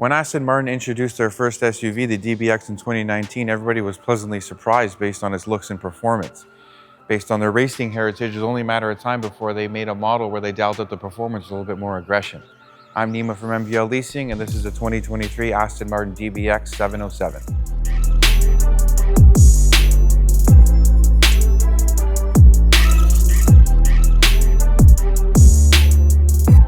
When Aston Martin introduced their first SUV, the DBX in 2019, everybody was pleasantly surprised based on its looks and performance. Based on their racing heritage, it was only a matter of time before they made a model where they dialed up the performance with a little bit more aggression. I'm Nima from MVL Leasing, and this is the 2023 Aston Martin DBX707.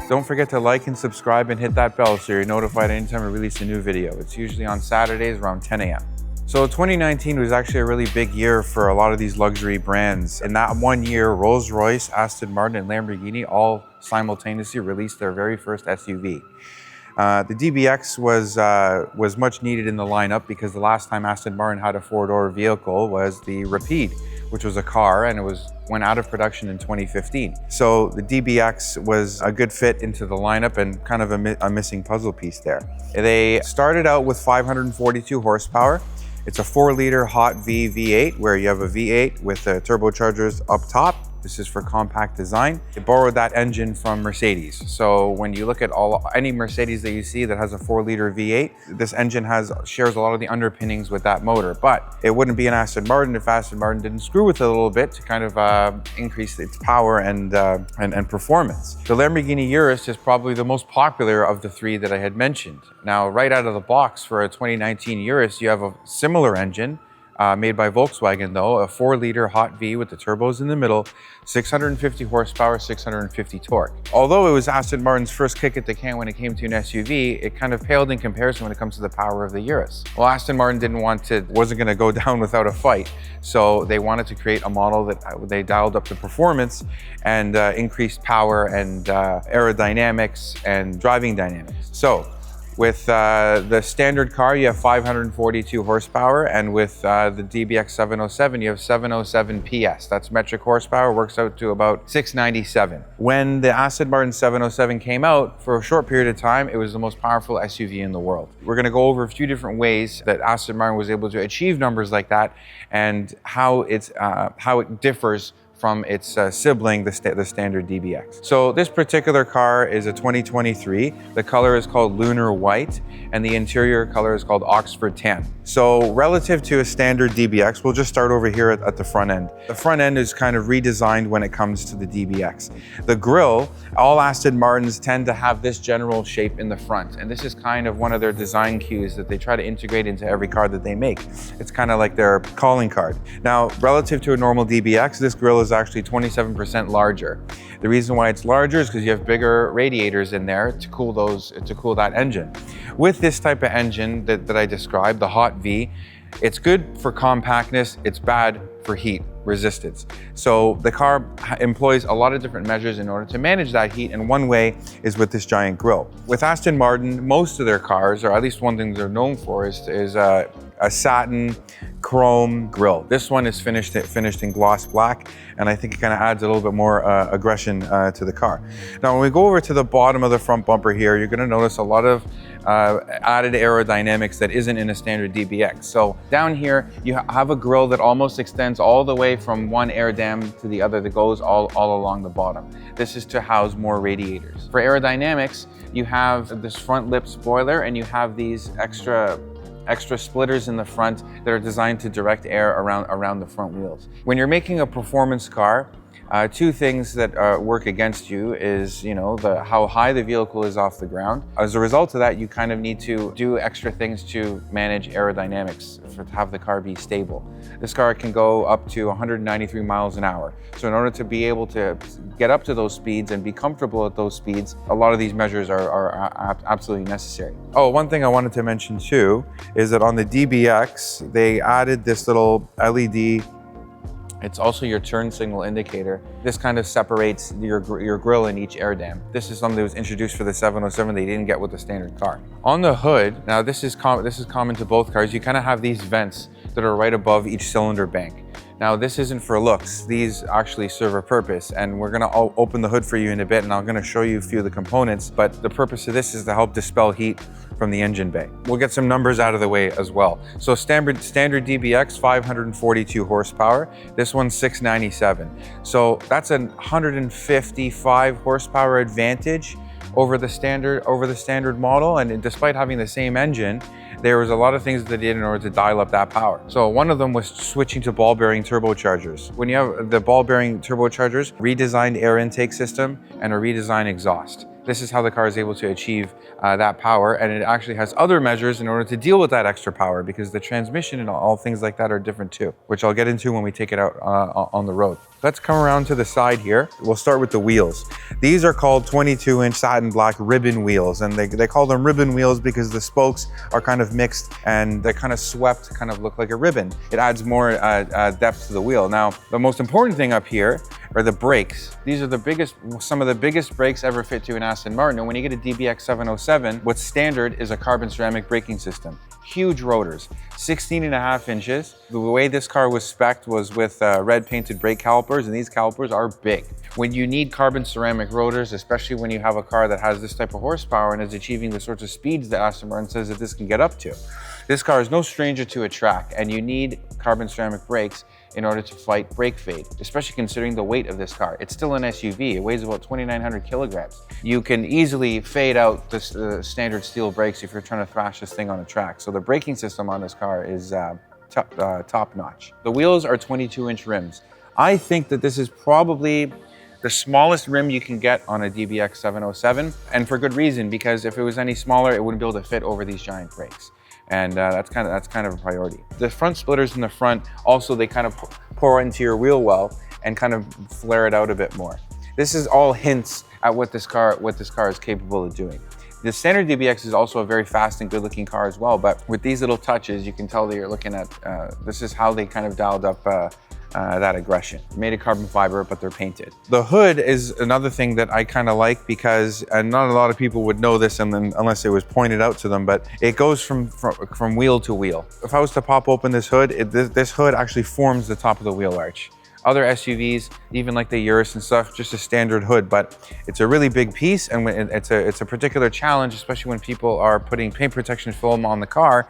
Don't forget to like and subscribe and hit that bell so you're notified anytime I release a new video. It's usually on Saturdays around 10 a.m. So 2019 was actually a really big year for a lot of these luxury brands. In that 1 year, Rolls-Royce, Aston Martin, and Lamborghini all simultaneously released their very first SUV. The DBX was much needed in the lineup because the last time Aston Martin had a four-door vehicle was the Rapide, which was a car, and it went out of production in 2015. So the DBX was a good fit into the lineup and kind of a missing puzzle piece there. They started out with 542 horsepower. It's a 4-liter hot V V8 where you have a V8 with turbochargers up top. This is for compact design. They borrowed that engine from Mercedes. So when you look at any Mercedes that you see that has a 4-liter V8, this engine shares a lot of the underpinnings with that motor. But it wouldn't be an Aston Martin if Aston Martin didn't screw with it a little bit to kind of increase its power and performance. The Lamborghini Urus is probably the most popular of the three that I had mentioned. Now, right out of the box for a 2019 Urus, you have a similar engine, made by Volkswagen though, a 4-liter hot V with the turbos in the middle, 650 horsepower, 650 torque. Although it was Aston Martin's first kick at the can when it came to an SUV, it kind of paled in comparison when it comes to the power of the Urus. Well, Aston Martin wasn't going to go down without a fight, so they wanted to create a model that they dialed up the performance and increased power and aerodynamics and driving dynamics. So, with the standard car, you have 542 horsepower, and with the DBX707, you have 707 PS. That's metric horsepower, works out to about 697. When the Aston Martin 707 came out, for a short period of time, it was the most powerful SUV in the world. We're gonna go over a few different ways that Aston Martin was able to achieve numbers like that and how it differs from its sibling, the standard DBX. So this particular car is a 2023. The color is called Lunar White, and the interior color is called Oxford Tan. So relative to a standard DBX, we'll just start over here at the front end. The front end is kind of redesigned when it comes to the DBX. The grille, all Aston Martins tend to have this general shape in the front, and this is kind of one of their design cues that they try to integrate into every car that they make. It's kind of like their calling card. Now, relative to a normal DBX, this grille is actually 27% larger. The reason why it's larger is because you have bigger radiators in there to cool that engine. With this type of engine that I described, the hot V, it's good for compactness, it's bad for heat resistance. So the car employs a lot of different measures in order to manage that heat, and one way is with this giant grille. With Aston Martin, most of their cars, or at least one thing they're known for, is a satin chrome grille. This one is finished in gloss black, and I think it kind of adds a little bit more aggression to the car. Now, when we go over to the bottom of the front bumper here, you're going to notice a lot of added aerodynamics that isn't in a standard DBX. So down here, you have a grille that almost extends all the way from one air dam to the other that goes all along the bottom. This is to house more radiators. For aerodynamics, you have this front lip spoiler, and you have these extra splitters in the front that are designed to direct air around the front wheels. When you're making a performance car, two things that work against you is, how high the vehicle is off the ground. As a result of that, you kind of need to do extra things to manage aerodynamics to have the car be stable. This car can go up to 193 miles an hour. So in order to be able to get up to those speeds and be comfortable at those speeds, a lot of these measures are absolutely necessary. Oh, one thing I wanted to mention too is that on the DBX, they added this little LED. It's also your turn signal indicator. This kind of separates your grille in each air dam. This is something that was introduced for the 707 they didn't get with the standard car. On the hood, now this is common to both cars, you kind of have these vents that are right above each cylinder bank. Now, this isn't for looks. These actually serve a purpose, and we're gonna open the hood for you in a bit, and I'm gonna show you a few of the components, but the purpose of this is to help dispel heat from the engine bay. We'll get some numbers out of the way as well. So standard DBX, 542 horsepower. This one's 697. So that's a 155 horsepower advantage over the standard model, and despite having the same engine, there was a lot of things that they did in order to dial up that power. So one of them was switching to ball bearing turbochargers. When you have the ball bearing turbochargers, redesigned air intake system and a redesigned exhaust. This is how the car is able to achieve that power, and it actually has other measures in order to deal with that extra power, because the transmission and all things like that are different too, which I'll get into when we take it out on the road. Let's come around to the side here. We'll start with the wheels. These are called 22-inch satin black ribbon wheels, and they call them ribbon wheels because the spokes are kind of mixed and they're kind of swept, kind of look like a ribbon. It adds more depth to the wheel. Now, the most important thing up here are the brakes. These are some of the biggest brakes ever fit to an Aston Martin. And when you get a DBX707, what's standard is a carbon ceramic braking system. Huge rotors, 16.5 inches. The way this car was spec'd was with red painted brake calipers, and these calipers are big. When you need carbon ceramic rotors, especially when you have a car that has this type of horsepower and is achieving the sorts of speeds that Aston Martin says that this can get up to, this car is no stranger to a track, and you need carbon ceramic brakes in order to fight brake fade, especially considering the weight of this car. It's still an SUV. It weighs about 2,900 kilograms. You can easily fade out the standard steel brakes if you're trying to thrash this thing on a track. So the braking system on this car is top notch. The wheels are 22-inch rims. I think that this is probably the smallest rim you can get on a DBX 707, and for good reason, because if it was any smaller, it wouldn't be able to fit over these giant brakes. And that's kind of a priority. The front splitters in the front, also they kind of pour into your wheel well and kind of flare it out a bit more. This is all hints at what this car is capable of doing. The standard DBX is also a very fast and good looking car as well, but with these little touches, you can tell that you're looking at, this is how they kind of dialed up that aggression. Made of carbon fiber, but they're painted. The hood is another thing that I kind of like because not a lot of people would know this unless it was pointed out to them, but it goes from wheel to wheel. If I was to pop open this hood, this hood actually forms the top of the wheel arch. Other SUVs, even like the Urus and stuff, just a standard hood, but it's a really big piece, and it's a particular challenge, especially when people are putting paint protection film on the car.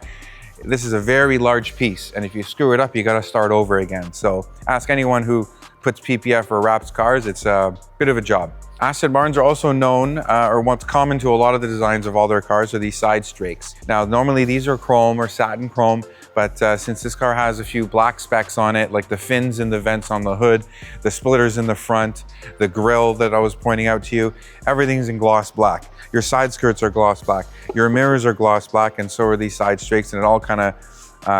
This is a very large piece, and if you screw it up, you gotta start over again. So ask anyone who puts PPF or wraps cars, it's a bit of a job. Aston Martins are also known, or what's common to a lot of the designs of all their cars, are these side strakes. Now, normally these are chrome or satin chrome, but since this car has a few black specks on it, like the fins and the vents on the hood, the splitters in the front, the grille that I was pointing out to you, everything's in gloss black. Your side skirts are gloss black, your mirrors are gloss black, and so are these side strakes, and it all kind of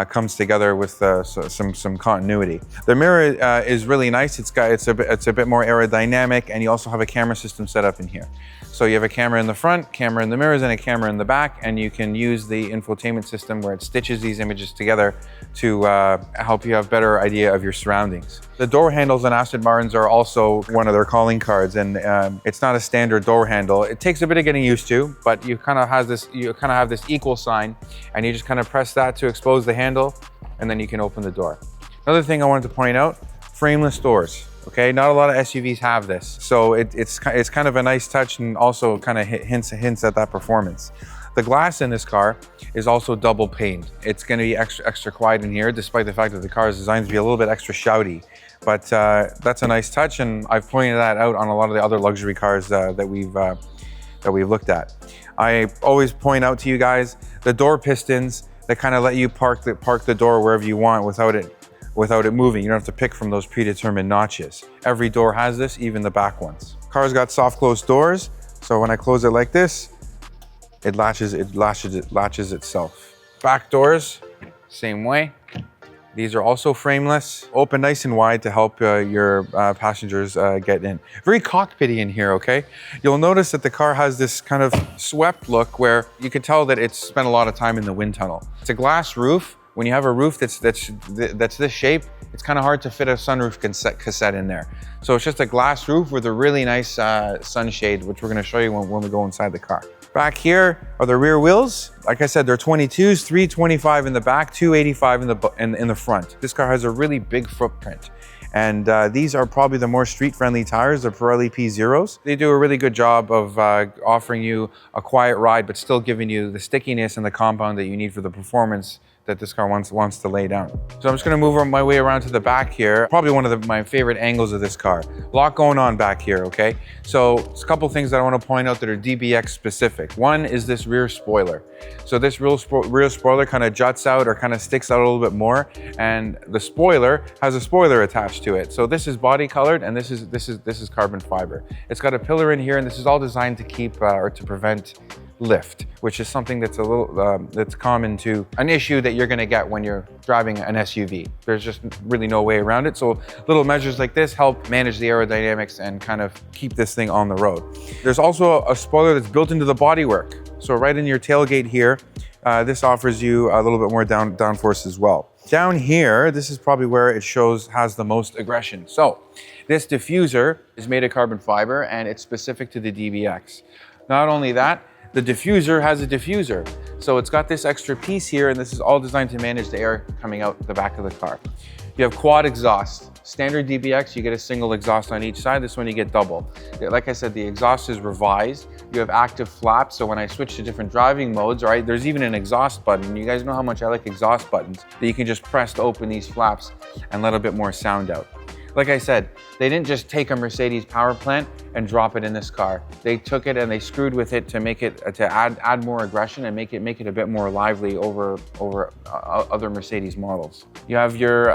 comes together with some continuity. The mirror is really nice. It's a bit more aerodynamic, and you also have a camera system set up in here. So you have a camera in the front, camera in the mirrors, and a camera in the back, and you can use the infotainment system where it stitches these images together to help you have a better idea of your surroundings. The door handles on Aston Martins are also one of their calling cards, and it's not a standard door handle. It takes a bit of getting used to, but you kind of have this equal sign, and you just kind of press that to expose the handle, and then you can open the door. Another thing I wanted to point out, frameless doors. Okay, not a lot of SUVs have this, so it's kind of a nice touch, and also kind of hints at that performance. The glass in this car is also double paned. It's going to be extra quiet in here, despite the fact that the car is designed to be a little bit extra shouty. But that's a nice touch, and I've pointed that out on a lot of the other luxury cars that we've looked at. I always point out to you guys the door pistons that kind of let you park the door wherever you want without it moving. You don't have to pick from those predetermined notches. Every door has this, even the back ones. Car's got soft close doors, so when I close it like this, it latches itself. Back doors, same way. These are also frameless, open nice and wide to help your passengers get in. Very cockpity in here, okay? You'll notice that the car has this kind of swept look where you can tell that it's spent a lot of time in the wind tunnel. It's a glass roof. When you have a roof that's this shape, it's kind of hard to fit a sunroof cassette in there. So it's just a glass roof with a really nice sunshade, which we're gonna show you when we go inside the car. Back here are the rear wheels. Like I said, they're 22s, 325 in the back, 285 in the front. This car has a really big footprint. And these are probably the more street-friendly tires, the Pirelli P0s. They do a really good job of offering you a quiet ride, but still giving you the stickiness and the compound that you need for the performance that this car wants to lay down. So I'm just gonna move my way around to the back here. Probably one of my favorite angles of this car. A lot going on back here, okay? So it's a couple things that I wanna point out that are DBX specific. One is this rear spoiler. So this rear spoiler kind of juts out or kind of sticks out a little bit more, and the spoiler has a spoiler attached to it. So this is body colored, and this is carbon fiber. It's got a pillar in here, and this is all designed to keep or to prevent lift, which is something that's a little that's common to an issue that you're going to get when you're driving an SUV. There's just really no way around it. So little measures like this help manage the aerodynamics and kind of keep this thing on the road. There's also a spoiler that's built into the bodywork. So right in your tailgate here, this offers you a little bit more downforce as well. Down here, this is probably where it has the most aggression. So this diffuser is made of carbon fiber, and it's specific to the DBX. Not only that, the diffuser has a diffuser. So it's got this extra piece here, and this is all designed to manage the air coming out the back of the car. You have quad exhaust. Standard DBX, you get a single exhaust on each side. This one you get double. Like I said, the exhaust is revised. You have active flaps, so when I switch to different driving modes, right, there's even an exhaust button. You guys know how much I like exhaust buttons, that you can just press to open these flaps and let a bit more sound out. Like I said, they didn't just take a Mercedes power plant and drop it in this car. They took it and they screwed with it to make it to add more aggression and make it a bit more lively over other Mercedes models. You have your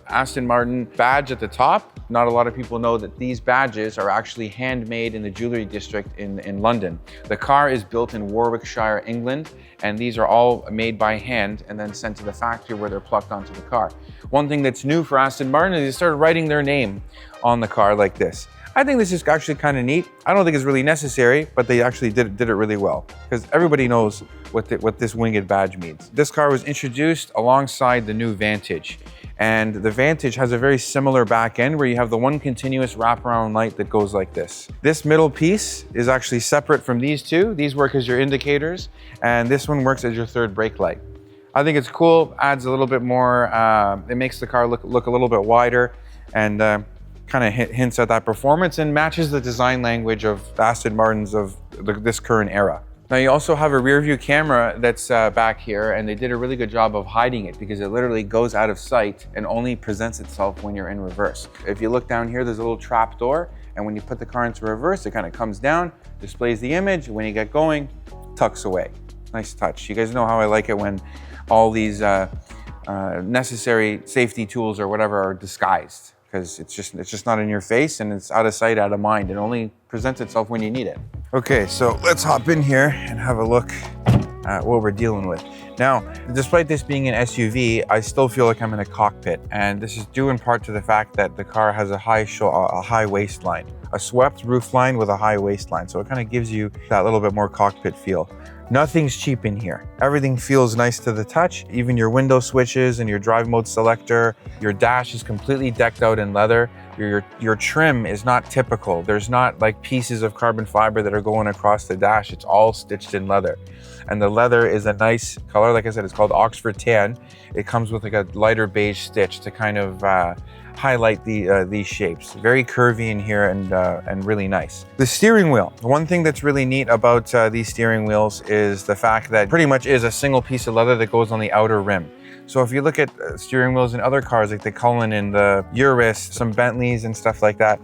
Aston Martin badge at the top. Not a lot of people know that these badges are actually handmade in the jewelry district in London. The car is built in Warwickshire, England, and these are all made by hand and then sent to the factory where they're plucked onto the car. One thing that's new for Aston Martin is they started writing their name on the car like this. I think this is actually kind of neat. I don't think it's really necessary, but they actually did it really well, because everybody knows what this winged badge means. This car was introduced alongside the new Vantage, and the Vantage has a very similar back end where you have the one continuous wraparound light that goes like this. This middle piece is actually separate from these two. These work as your indicators, and this one works as your third brake light. I think it's cool, adds a little bit more, it makes the car look a little bit wider, and kind of hints at that performance and matches the design language of Aston Martins of this current era. Now you also have a rear view camera that's back here, and they did a really good job of hiding it because it literally goes out of sight and only presents itself when you're in reverse. If you look down here, there's a little trap door, and when you put the car into reverse, it kind of comes down, displays the image. When you get going, tucks away. Nice touch. You guys know how I like it when all these necessary safety tools or whatever are disguised, because it's just not in your face and it's out of sight, out of mind. It only presents itself when you need it. Okay, so let's hop in here and have a look at what we're dealing with. Now, despite this being an SUV, I still feel like I'm in a cockpit, and this is due in part to the fact that the car has a high waistline, a swept roofline with a high waistline, so it kind of gives you that little bit more cockpit feel. Nothing's cheap in here. Everything feels nice to the touch. Even your window switches and your drive mode selector. Your dash is completely decked out in leather. Your trim is not typical. There's not like pieces of carbon fiber that are going across the dash. It's all stitched in leather. And the leather is a nice color. Like I said, it's called Oxford Tan. It comes with like a lighter beige stitch to kind of highlight these shapes. Very curvy in here and really nice. The steering wheel. One thing that's really neat about these steering wheels is the fact that pretty much is a single piece of leather that goes on the outer rim. So if you look at steering wheels in other cars like the Cullinan and the Urus, some Bentleys and stuff like that,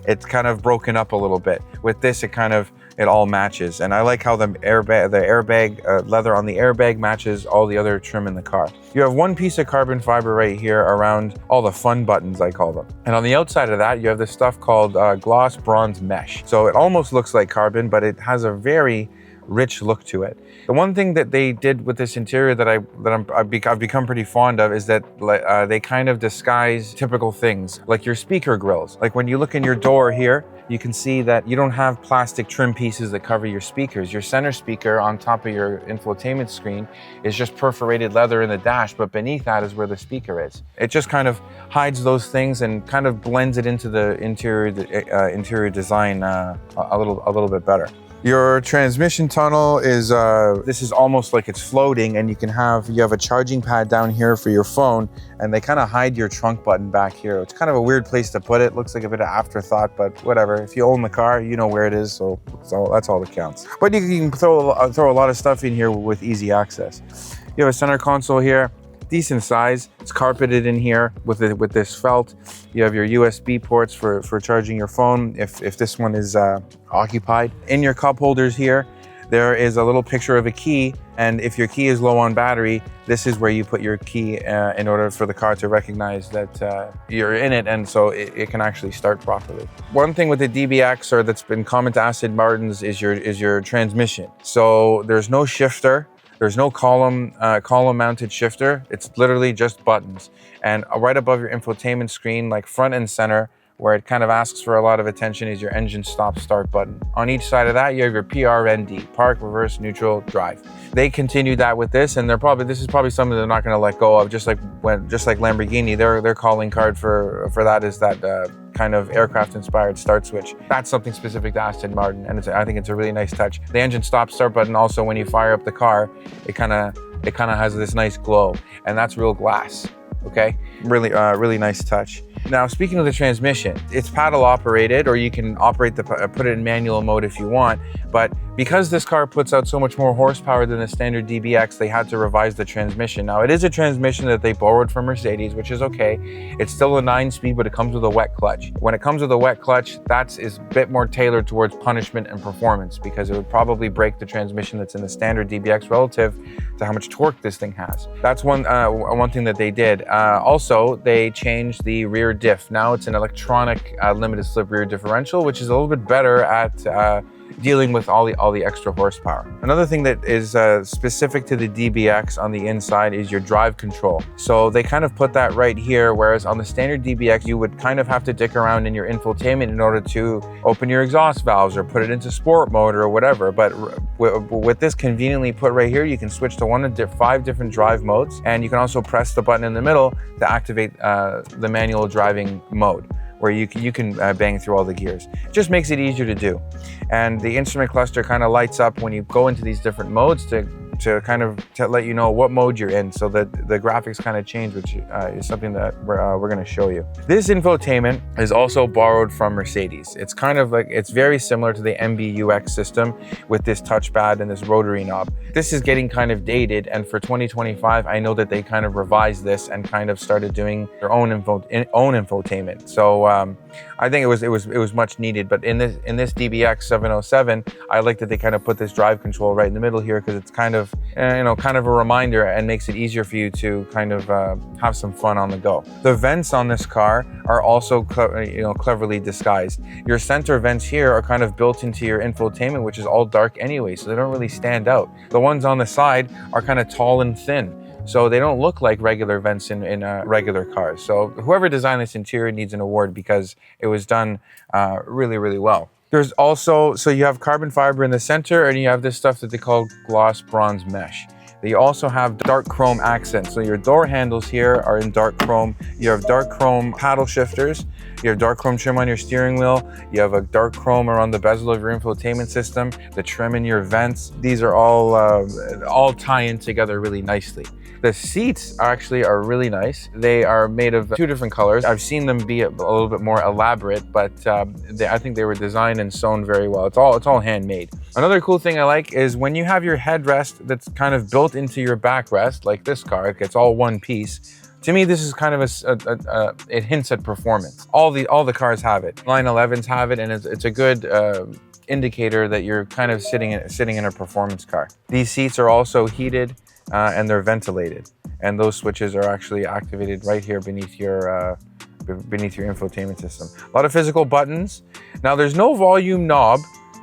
it's kind of broken up a little bit. With this, it all matches. And I like how the airbag leather on the airbag matches all the other trim in the car. You have one piece of carbon fiber right here around all the fun buttons, I call them. And on the outside of that, you have this stuff called gloss bronze mesh. So it almost looks like carbon, but it has a very rich look to it. The one thing that they did with this interior that I've become pretty fond of is that they kind of disguise typical things, like your speaker grills. Like when you look in your door here, you can see that you don't have plastic trim pieces that cover your speakers. Your center speaker on top of your infotainment screen is just perforated leather in the dash, but beneath that is where the speaker is. It just kind of hides those things and kind of blends it into the interior design a little bit better. Your transmission tunnel is, this is almost like it's floating, and you have a charging pad down here for your phone, and they kind of hide your trunk button back here. It's kind of a weird place to put it. Looks like a bit of afterthought, but whatever. If you own the car, you know where it is, so that's all that counts. But you can throw a lot of stuff in here with easy access. You have a center console here. Decent size. It's carpeted in here with this felt. You have your USB ports for charging your phone if this one is occupied. In your cup holders here, there is a little picture of a key, and if your key is low on battery, this is where you put your key in order for the car to recognize that you're in it, and so it can actually start properly. One thing with the DBX, or that's been common to Aston Martins, is your transmission. So there's no shifter. There's no column mounted shifter. It's literally just buttons. And right above your infotainment screen, like front and center, where it kind of asks for a lot of attention, is your engine stop start button. On each side of that, you have your PRND, park, reverse, neutral, drive. They continued that with this, and this is probably something they're not going to let go of. Just like Lamborghini, their calling card for that is that kind of aircraft-inspired start switch. That's something specific to Aston Martin, and I think it's a really nice touch. The engine stop start button also, when you fire up the car, it kind of has this nice glow, and that's real glass. Okay, really nice touch. Now, speaking of the transmission, it's paddle operated, or you can put it in manual mode if you want. But because this car puts out so much more horsepower than the standard DBX, they had to revise the transmission. Now, it is a transmission that they borrowed from Mercedes, which is okay. It's still a 9-speed, but it comes with a wet clutch. When it comes with a wet clutch, that is a bit more tailored towards punishment and performance, because it would probably break the transmission that's in the standard DBX relative to how much torque this thing has. That's one thing that they did. Also, they changed the rear diff. Now it's an electronic limited slip rear differential, which is a little bit better at dealing with all the extra horsepower. Another thing that is specific to the DBX on the inside is your drive control. So they kind of put that right here, whereas on the standard DBX, you would kind of have to dick around in your infotainment in order to open your exhaust valves or put it into sport mode or whatever. But with this conveniently put right here, you can switch to 1 of 5 different drive modes, and you can also press the button in the middle to activate the manual driving mode, where you can bang through all the gears. It just makes it easier to do. And the instrument cluster kind of lights up when you go into these different modes to let you know what mode you're in, so that the graphics kind of change, which is something that we're going to show you. This infotainment is also borrowed from Mercedes. It's kind of like, it's very similar to the MBUX system with this touchpad and this rotary knob. This is getting kind of dated, and for 2025, I know that they kind of revised this and kind of started doing their own infotainment. So I think it was much needed. But in this DBX707, I like that they kind of put this drive control right in the middle here, because it's kind of a reminder and makes it easier for you to kind of have some fun on the go. The vents on this car are also cleverly disguised. Your center vents here are kind of built into your infotainment, which is all dark anyway, so they don't really stand out. The ones on the side are kind of tall and thin, so they don't look like regular vents in regular cars. So whoever designed this interior needs an award, because it was done really well. There's also, so you have carbon fiber in the center, and you have this stuff that they call gloss bronze mesh. They also have dark chrome accents. So your door handles here are in dark chrome. You have dark chrome paddle shifters. You have dark chrome trim on your steering wheel. You have a dark chrome around the bezel of your infotainment system, the trim in your vents. These are all tie in together really nicely. The seats actually are really nice. They are made of 2 different colors. I've seen them be a little bit more elaborate, but I think they were designed and sewn very well. It's all handmade. Another cool thing I like is when you have your headrest that's kind of built into your backrest, like this car, it's all one piece. To me, this is kind of it hints at performance. All the cars have it. 911s have it, and it's a good indicator that you're kind of sitting in a performance car. These seats are also heated. And they're ventilated, and those switches are actually activated right here beneath your infotainment system. A lot of physical buttons. Now, there's no volume knob,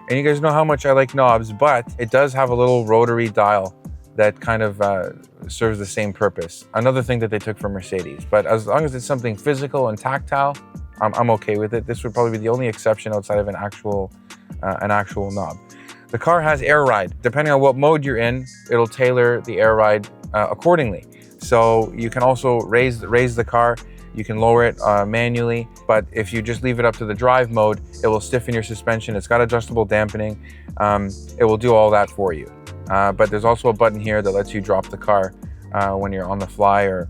and you guys know how much I like knobs, but it does have a little rotary dial that kind of serves the same purpose. Another thing that they took from Mercedes, but as long as it's something physical and tactile, I'm okay with it. This would probably be the only exception outside of an actual knob. The car has air ride. Depending on what mode you're in, it'll tailor the air ride accordingly. So you can also raise the car. You can lower it manually, but if you just leave it up to the drive mode, it will stiffen your suspension. It's got adjustable dampening. It will do all that for you. But there's also a button here that lets you drop the car when you're on the fly or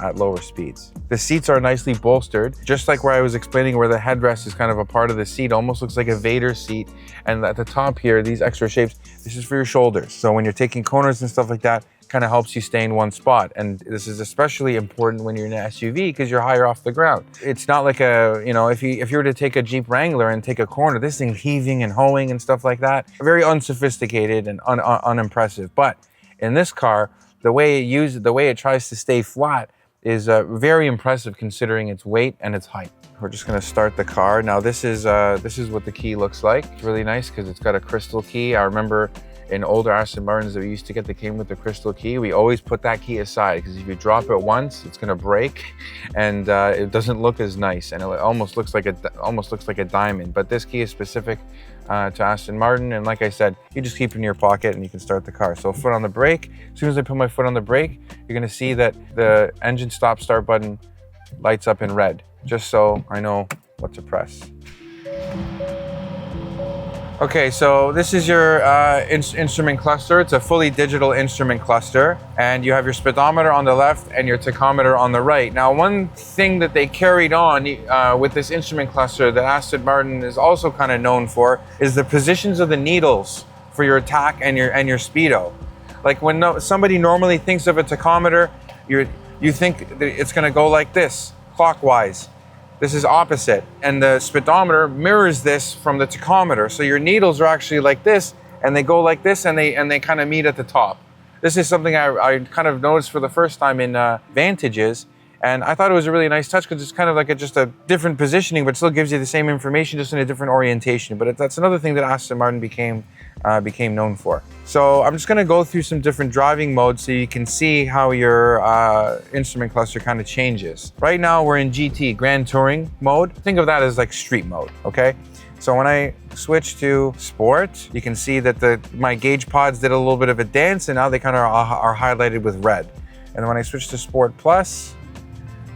at lower speeds. The seats are nicely bolstered, just like where I was explaining where the headrest is kind of a part of the seat, almost looks like a Vader seat. And at the top here, these extra shapes, this is for your shoulders. So when you're taking corners and stuff like that, kind of helps you stay in one spot. And this is especially important when you're in an SUV because you're higher off the ground. It's not like if you were to take a Jeep Wrangler and take a corner, this thing heaving and hoeing and stuff like that, very unsophisticated and unimpressive. But in this car, the way it tries to stay flat is very impressive considering its weight and its height. We're just gonna start the car. Now this is what the key looks like. It's really nice because it's got a crystal key. I remember in older Aston Martins that we used to get that came with the crystal key, we always put that key aside because if you drop it once, it's gonna break and it doesn't look as nice and it almost looks like a diamond. But this key is specific to Aston Martin, and like I said, you just keep it in your pocket and you can start the car. So foot on the brake. As soon as I put my foot on the brake, you're gonna see that the engine stop-start button lights up in red, just so I know what to press. Okay, so this is your instrument cluster. It's a fully digital instrument cluster, and you have your speedometer on the left and your tachometer on the right. Now, one thing that they carried on with this instrument cluster that Aston Martin is also kind of known for is the positions of the needles for your tach and your speedo. Like when somebody normally thinks of a tachometer, you think that it's going to go like this, clockwise. This is opposite, and the speedometer mirrors this from the tachometer. So your needles are actually like this, and they go like this, and they kind of meet at the top. This is something I kind of noticed for the first time in Vantages, and I thought it was a really nice touch because it's kind of like just a different positioning, but still gives you the same information, just in a different orientation. But that's another thing that Aston Martin became known for. So I'm just going to go through some different driving modes so you can see how your instrument cluster kind of changes. Right now we're in GT, Grand Touring mode. Think of that as like street mode, okay? So when I switch to Sport, you can see that my gauge pods did a little bit of a dance, and now they kind of are highlighted with red. And when I switch to Sport Plus,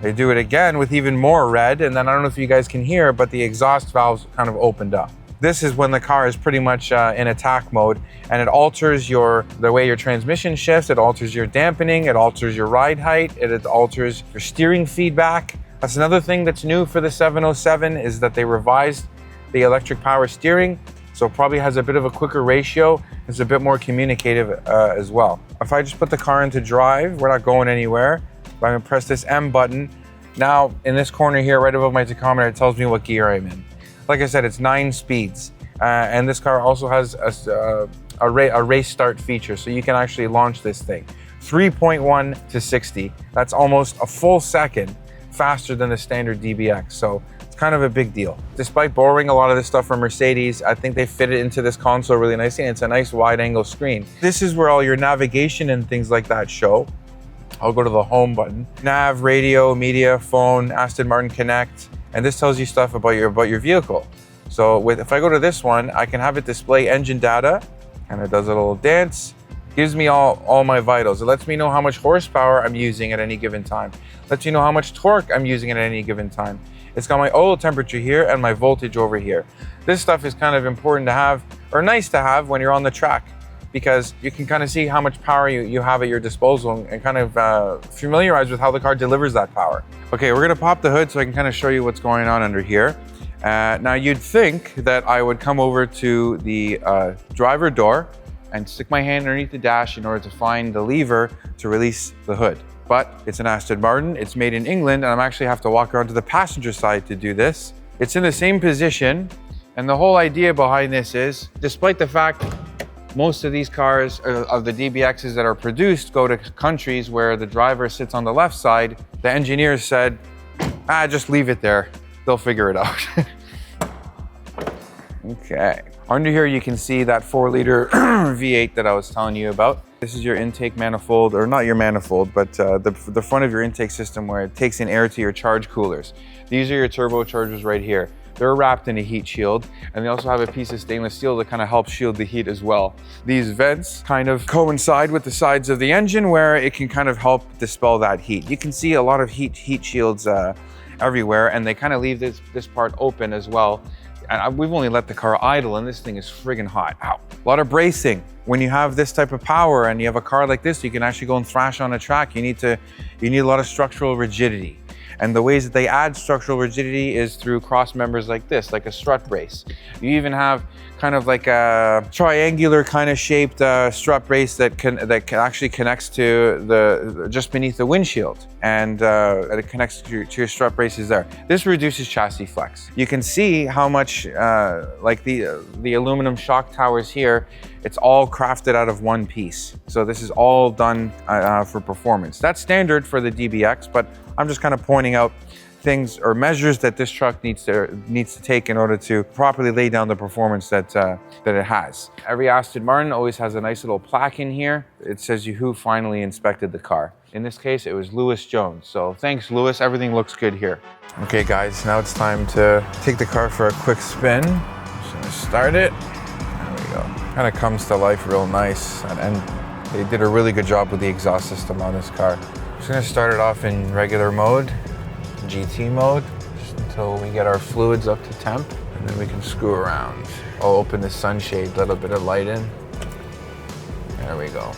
they do it again with even more red, and then I don't know if you guys can hear, but the exhaust valves kind of opened up. This is when the car is pretty much in attack mode, and it alters the way your transmission shifts, it alters your dampening, it alters your ride height, it alters your steering feedback. That's another thing that's new for the 707 is that they revised the electric power steering, so it probably has a bit of a quicker ratio. It's a bit more communicative as well. If I just put the car into drive, we're not going anywhere. I'm gonna press this M button. Now, in this corner here, right above my tachometer, it tells me what gear I'm in. Like I said, it's 9 speeds. And this car also has a race start feature, so you can actually launch this thing. 3.1 to 60. That's almost a full second faster than the standard DBX. So it's kind of a big deal. Despite borrowing a lot of this stuff from Mercedes, I think they fit it into this console really nicely, and it's a nice wide angle screen. This is where all your navigation and things like that show. I'll go to the home button. Nav, radio, media, phone, Aston Martin Connect, and this tells you stuff about your vehicle. So if I go to this one, I can have it display engine data, and it does a little dance. Gives me all my vitals. It lets me know how much horsepower I'm using at any given time. Lets you know how much torque I'm using at any given time. It's got my oil temperature here and my voltage over here. This stuff is kind of important to have, or nice to have when you're on the track, because you can kind of see how much power you have at your disposal and kind of familiarize with how the car delivers that power. Okay, we're gonna pop the hood so I can kind of show you what's going on under here. Now you'd think that I would come over to the driver door and stick my hand underneath the dash in order to find the lever to release the hood. But it's an Aston Martin, it's made in England, and I'm actually have to walk around to the passenger side to do this. It's in the same position, and the whole idea behind this is, despite the fact most of these cars of the DBXs that are produced go to countries where the driver sits on the left side, the engineers said, just leave it there. They'll figure it out. Okay. Under here, you can see that 4-liter V8 that I was telling you about. This is your intake manifold, or not your manifold, but the front of your intake system where it takes in air to your charge coolers. These are your turbochargers right here. They're wrapped in a heat shield, and they also have a piece of stainless steel to kind of help shield the heat as well. These vents kind of coincide with the sides of the engine where it can kind of help dispel that heat. You can see a lot of heat shields everywhere, and they kind of leave this part open as well. And we've only let the car idle, and this thing is friggin' hot. Ow. A lot of bracing. When you have this type of power and you have a car like this, you can actually go and thrash on a track. You need a lot of structural rigidity. And the ways that they add structural rigidity is through cross members like this, like a strut brace. You even have kind of like a triangular kind of shaped strut brace that actually connects to just beneath the windshield, and it connects to your strut braces there. This reduces chassis flex. You can see how much like the aluminum shock towers here, it's all crafted out of one piece. So this is all done for performance. That's standard for the DBX, but I'm just kind of pointing out things or measures that this truck needs to take in order to properly lay down the performance that it has. Every Aston Martin always has a nice little plaque in here. It says who finally inspected the car. In this case, it was Lewis Jones. So thanks, Lewis. Everything looks good here. Okay, guys, now it's time to take the car for a quick spin. Just gonna start it. There we go. Kind of comes to life real nice, and they did a really good job with the exhaust system on this car. Just gonna start it off in regular mode, GT mode, just until we get our fluids up to temp, and then we can screw around. I'll open the sunshade, let a bit of light in. There we go.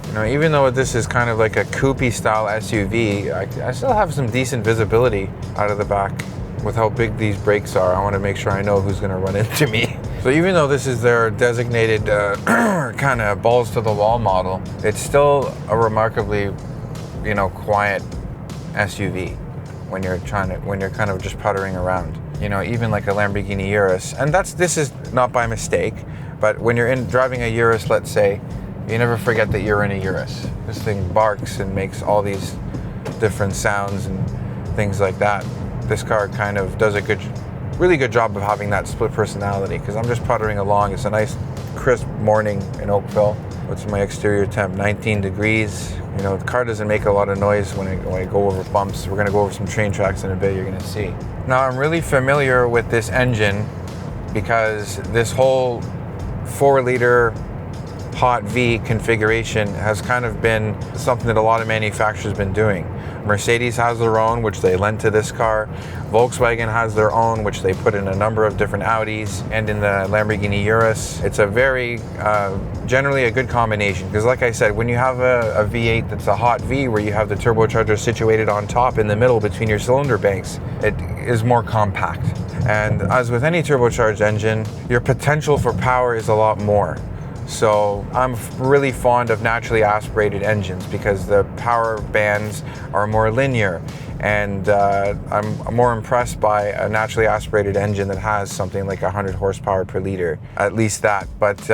You know, even though this is kind of like a coupé style SUV, I still have some decent visibility out of the back with how big these brakes are. I want to make sure I know who's gonna run into me. So even though this is their designated kind of balls to the wall model, it's still a remarkably, you know, quiet SUV when you're kind of just puttering around. You know, even like a Lamborghini Urus, and this is not by mistake, but when you're driving a Urus, let's say, you never forget that you're in a Urus. This thing barks and makes all these different sounds and things like that. This car kind of does a really good job of having that split personality, because I'm just puttering along. It's a nice crisp morning in Oakville. What's my exterior temp? 19 degrees. You know, the car doesn't make a lot of noise when I go over bumps. We're gonna go over some train tracks in a bit, you're gonna see. Now, I'm really familiar with this engine because this whole 4-liter hot V configuration has kind of been something that a lot of manufacturers have been doing. Mercedes has their own, which they lent to this car. Volkswagen has their own, which they put in a number of different Audis, and in the Lamborghini Urus. It's a very, generally a good combination, because like I said, when you have a V8 that's a hot V, where you have the turbocharger situated on top in the middle between your cylinder banks, it is more compact. And as with any turbocharged engine, your potential for power is a lot more. So I'm really fond of naturally aspirated engines because the power bands are more linear, and I'm more impressed by a naturally aspirated engine that has something like 100 horsepower per liter, at least that, but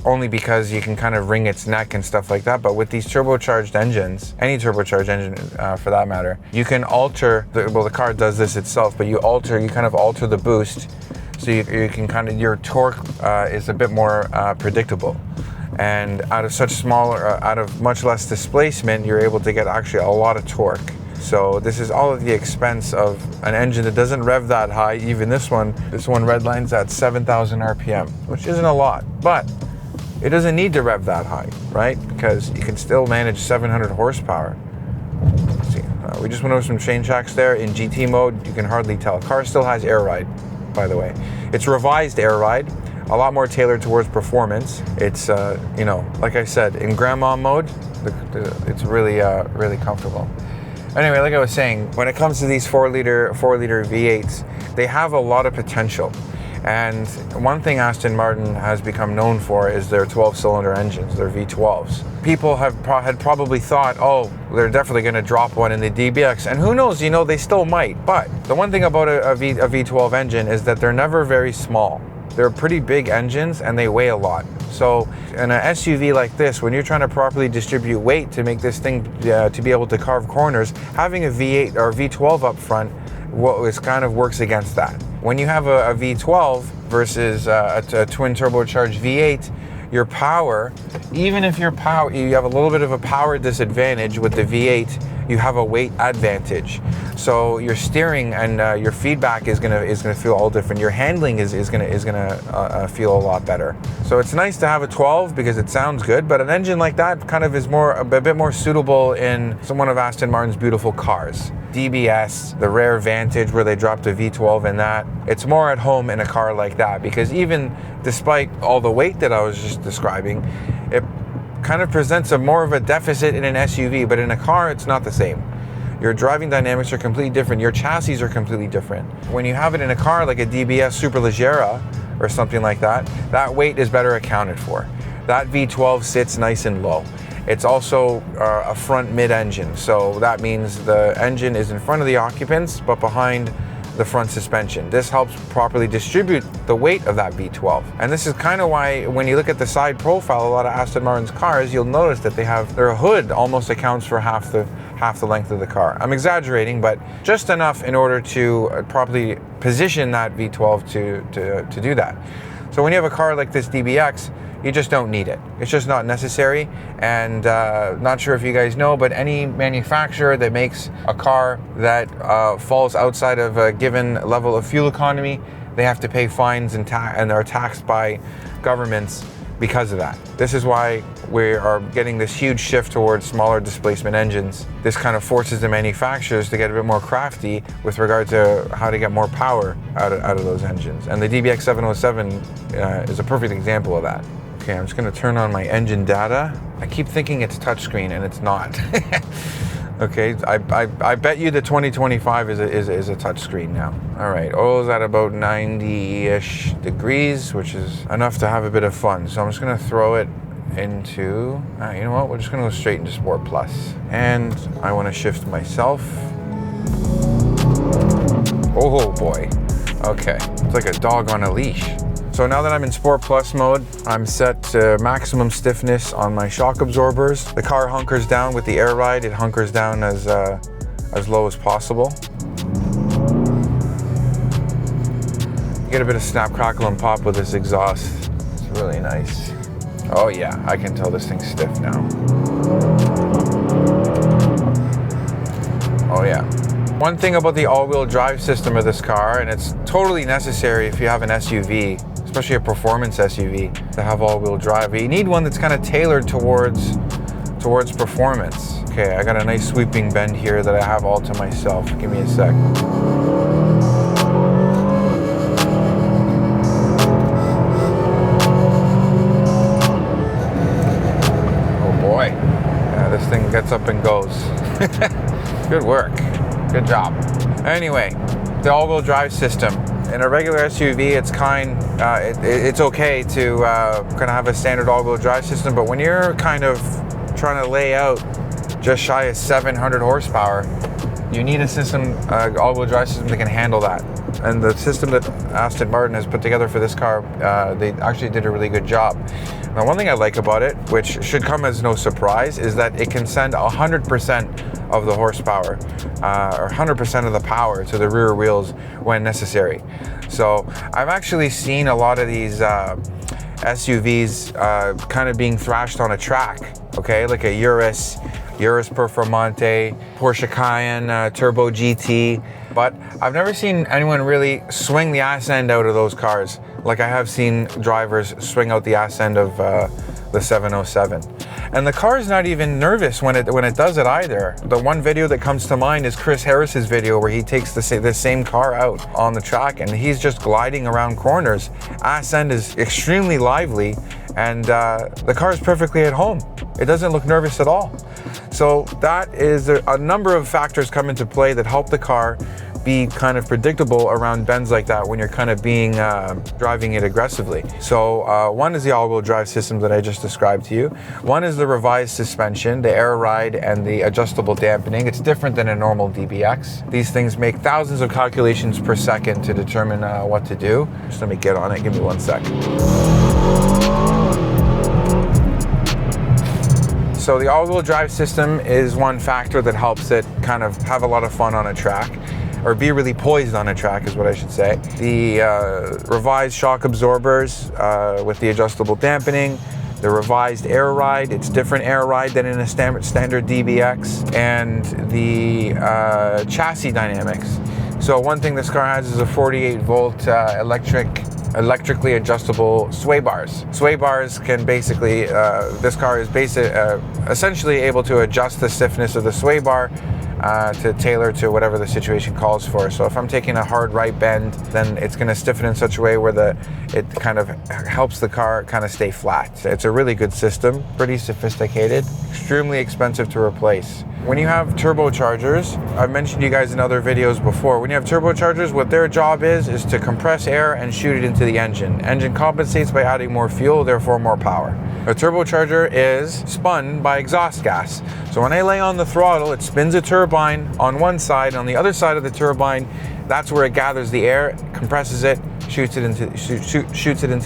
only because you can kind of wring its neck and stuff like that. But with these turbocharged engines, any turbocharged engine for that matter, you can alter, well, the car does this itself, but you kind of alter the boost. So you can kind of, your torque is a bit more predictable. And out of much less displacement, you're able to get actually a lot of torque. So this is all at the expense of an engine that doesn't rev that high. Even this one redlines at 7,000 RPM, which isn't a lot, but it doesn't need to rev that high, right? Because you can still manage 700 horsepower. Let's see, we just went over some chain tracks there. In GT mode, you can hardly tell. Car still has air ride, by the way. It's revised air ride, a lot more tailored towards performance. It's, you know, like I said, in grandma mode, it's really, really comfortable. Anyway, like I was saying, when it comes to these 4-liter V8s, they have a lot of potential. And one thing Aston Martin has become known for is their 12-cylinder engines, their V12s. People had probably thought, oh, they're definitely going to drop one in the DBX. And who knows, you know, they still might. But the one thing about a V12 engine is that they're never very small. They're pretty big engines and they weigh a lot. So in an SUV like this, when you're trying to properly distribute weight to make this thing to be able to carve corners, having a V8 or V12 up front kind of works against that. When you have a V12 versus a twin turbocharged V8, your power, even if you have a little bit of a power disadvantage with the V8 you have a weight advantage. So your steering and your feedback is gonna feel all different. Your handling is gonna feel a lot better. So it's nice to have a 12 because it sounds good, but an engine like that kind of is a bit more suitable in one of Aston Martin's beautiful cars. DBS, the rare Vantage where they dropped a V12 in that. It's more at home in a car like that because even despite all the weight that I was just describing, it kind of presents more of a deficit in an SUV, but in a car it's not the same. Your driving dynamics are completely different. Your chassis are completely different. When you have it in a car like a DBS Superleggera or something like that, that weight is better accounted for. That V12 sits nice and low. It's also a front mid-engine, so that means the engine is in front of the occupants, but behind the front suspension. This helps properly distribute the weight of that V12. And this is kind of why when you look at the side profile, a lot of Aston Martin's cars, you'll notice that their hood almost accounts for half the length of the car. I'm exaggerating, but just enough in order to properly position that V12 to do that. So when you have a car like this DBX, you just don't need it. It's just not necessary. And not sure if you guys know, but any manufacturer that makes a car that falls outside of a given level of fuel economy, they have to pay fines and are taxed by governments because of that. This is why we are getting this huge shift towards smaller displacement engines. This kind of forces the manufacturers to get a bit more crafty with regard to how to get more power out of those engines. And the DBX707 is a perfect example of that. Okay, I'm just gonna turn on my engine data. I keep thinking it's touchscreen and it's not. Okay, I bet you the 2025 is a touchscreen now. All right, oil's at about 90-ish degrees, which is enough to have a bit of fun. So I'm just gonna throw it into, you know what, we're just gonna go straight into Sport Plus. And I wanna shift myself. Oh boy, okay, it's like a dog on a leash. So now that I'm in Sport Plus mode, I'm set to maximum stiffness on my shock absorbers. The car hunkers down with the air ride. It hunkers down as low as possible. You get a bit of snap, crackle, and pop with this exhaust. It's really nice. Oh yeah, I can tell this thing's stiff now. Oh yeah. One thing about the all-wheel drive system of this car, and it's totally necessary if you have an SUV, especially a performance SUV, to have all-wheel drive. You need one that's kind of tailored towards performance. Okay, I got a nice sweeping bend here that I have all to myself. Give me a sec. Oh boy, yeah, this thing gets up and goes. Good work, good job. Anyway, the all-wheel drive system. In a regular SUV, it's okay to kind of have a standard all-wheel drive system, but when you're kind of trying to lay out just shy of 700 horsepower, you need a system, all-wheel drive system that can handle that. And the system that Aston Martin has put together for this car, they actually did a really good job. Now, one thing I like about it, which should come as no surprise, is that it can send 100% of the horsepower, or 100% of the power to the rear wheels when necessary. So I've actually seen a lot of these SUVs kind of being thrashed on a track, okay, like a Urus Performante, Porsche Cayenne, Turbo GT, but I've never seen anyone really swing the ass end out of those cars like I have seen drivers swing out the ass end of the 707. And the car is not even nervous when it does it either. The one video that comes to mind is Chris Harris's video where he takes the same car out on the track and he's just gliding around corners. Ass end is extremely lively and the car is perfectly at home. It doesn't look nervous at all. So that is a number of factors come into play that help the car be kind of predictable around bends like that when you're kind of driving it aggressively. So one is the all-wheel drive system that I just described to you. One is the revised suspension, the air ride, and the adjustable dampening. It's different than a normal DBX. These things make thousands of calculations per second to determine what to do. Just let me get on it, give me 1 second. So the all-wheel drive system is one factor that helps it kind of have a lot of fun on a track, or be really poised on a track is what I should say. The revised shock absorbers with the adjustable dampening, the revised air ride, it's different air ride than in a standard DBX. and the chassis dynamics. So one thing this car has is a 48-volt electrically adjustable sway bars. Sway bars can basically, this car is essentially able to adjust the stiffness of the sway bar to tailor to whatever the situation calls for. So if I'm taking a hard right bend, then it's going to stiffen in such a way where it kind of helps the car kind of stay flat. It's a really good system, pretty sophisticated, extremely expensive to replace. When you have turbochargers, I've mentioned you guys in other videos before, when you have turbochargers, what their job is to compress air and shoot it into the engine. Engine compensates by adding more fuel, therefore more power. A turbocharger is spun by exhaust gas. So when I lay on the throttle, it spins a turbine on one side. On the other side of the turbine, that's where it gathers the air, compresses it, shoots it into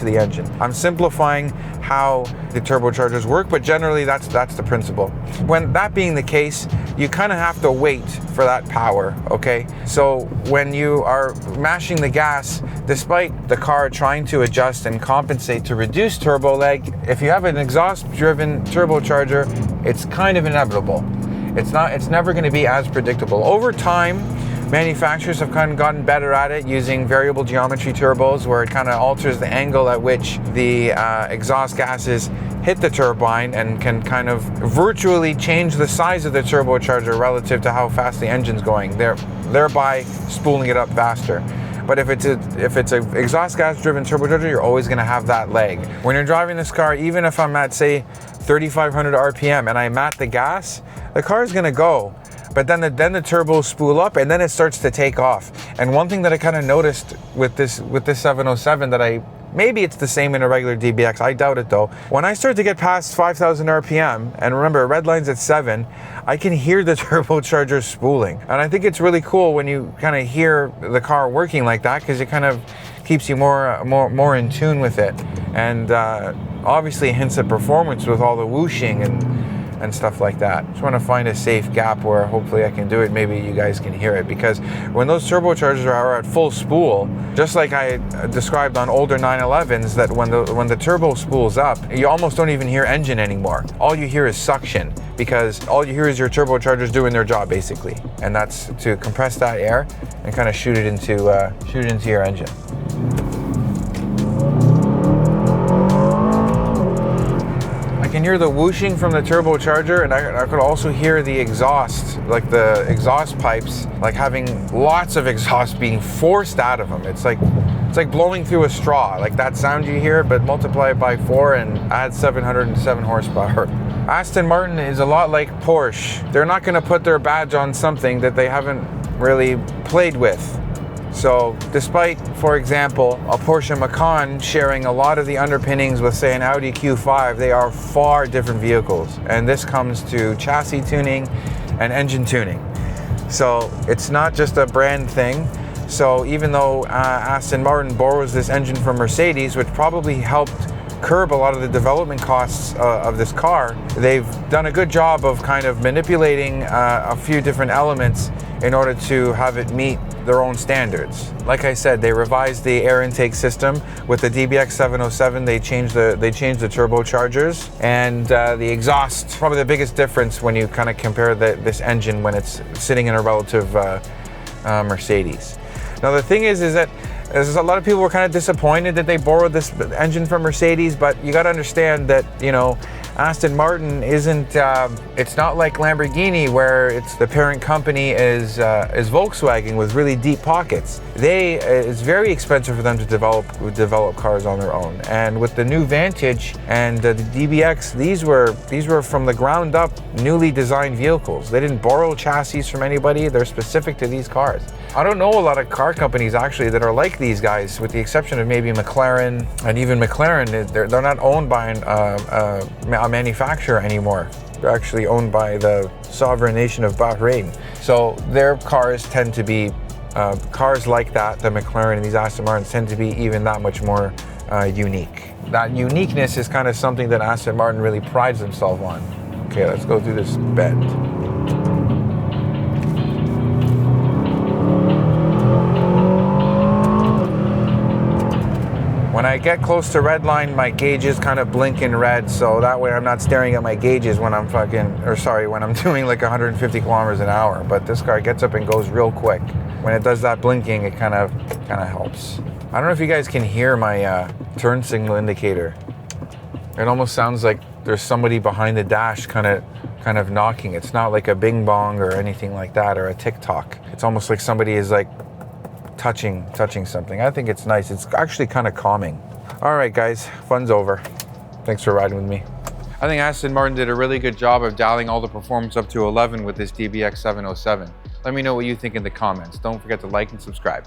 the engine. I'm simplifying how the turbochargers work, but generally that's the principle. When that being the case, you kind of have to wait for that power, okay? So when you are mashing the gas, despite the car trying to adjust and compensate to reduce turbo lag, if you have an exhaust-driven turbocharger, it's kind of inevitable. It's never going to be as predictable. Over time, manufacturers have kind of gotten better at it using variable geometry turbos, where it kind of alters the angle at which the exhaust gases hit the turbine and can kind of virtually change the size of the turbocharger relative to how fast the engine's going, thereby spooling it up faster. But if it's an exhaust gas driven turbocharger, you're always going to have that lag. When you're driving this car, even if I'm at say 3,500 RPM and I mat the gas, the car is going to go. But then the turbos spool up and then it starts to take off. And one thing that I kind of noticed with this 707 that maybe it's the same in a regular DBX, I doubt it though. When I start to get past 5,000 RPM, and remember red line's at 7, I can hear the turbocharger spooling. And I think it's really cool when you kind of hear the car working like that, because it kind of keeps you more in tune with it. And obviously hints at performance with all the whooshing and stuff like that. Just want to find a safe gap where hopefully I can do it. Maybe you guys can hear it, because when those turbochargers are at full spool, just like I described on older 911s, that when the turbo spools up, you almost don't even hear engine anymore. All you hear is suction, because all you hear is your turbochargers doing their job basically, and that's to compress that air and kind of shoot it into your engine. I can hear the whooshing from the turbocharger, and I could also hear the exhaust, like the exhaust pipes, like having lots of exhaust being forced out of them. It's like blowing through a straw, like that sound you hear, but multiply it by 4 and add 707 horsepower. Aston Martin is a lot like Porsche. They're not going to put their badge on something that they haven't really played with. So despite, for example, a Porsche Macan sharing a lot of the underpinnings with, say, an Audi Q5, they are far different vehicles. And this comes to chassis tuning and engine tuning. So it's not just a brand thing. So even though Aston Martin borrows this engine from Mercedes, which probably helped curb a lot of the development costs of this car, they've done a good job of kind of manipulating a few different elements in order to have it meet their own standards. Like I said, they revised the air intake system with the DBX707. They changed the turbochargers and the exhaust. Probably the biggest difference when you kind of compare this engine when it's sitting in a relative Mercedes. Now the thing is that there's a lot of people were kind of disappointed that they borrowed this engine from Mercedes, but you got to understand that, you know, Aston Martin isn't, it's not like Lamborghini where it's the parent company is Volkswagen with really deep pockets. It's very expensive for them to develop cars on their own. And with the new Vantage and the DBX, these were from the ground up, newly designed vehicles. They didn't borrow chassis from anybody. They're specific to these cars. I don't know a lot of car companies actually that are like these guys, with the exception of maybe McLaren. And even McLaren, they're not owned by a manufacturer anymore. They're actually owned by the sovereign nation of Bahrain. So their cars tend to be cars like that. The McLaren and these Aston Martins tend to be even that much more unique. That uniqueness is kind of something that Aston Martin really prides themselves on. Okay, let's go through this bend. When I get close to red line, my gauges kind of blink in red, so that way I'm not staring at my gauges when I'm when I'm doing like 150 kilometers an hour. But this car gets up and goes real quick. When it does that blinking, it kind of helps. I don't know if you guys can hear my turn signal indicator. It almost sounds like there's somebody behind the dash kind of knocking. It's not like a bing bong or anything like that, or a tick-tock. It's almost like somebody is like touching something. I think it's nice. It's actually kind of calming. All right, guys, fun's over. Thanks for riding with me. I think Aston Martin did a really good job of dialing all the performance up to 11 with this DBX707. Let me know what you think in the comments. Don't forget to like and subscribe.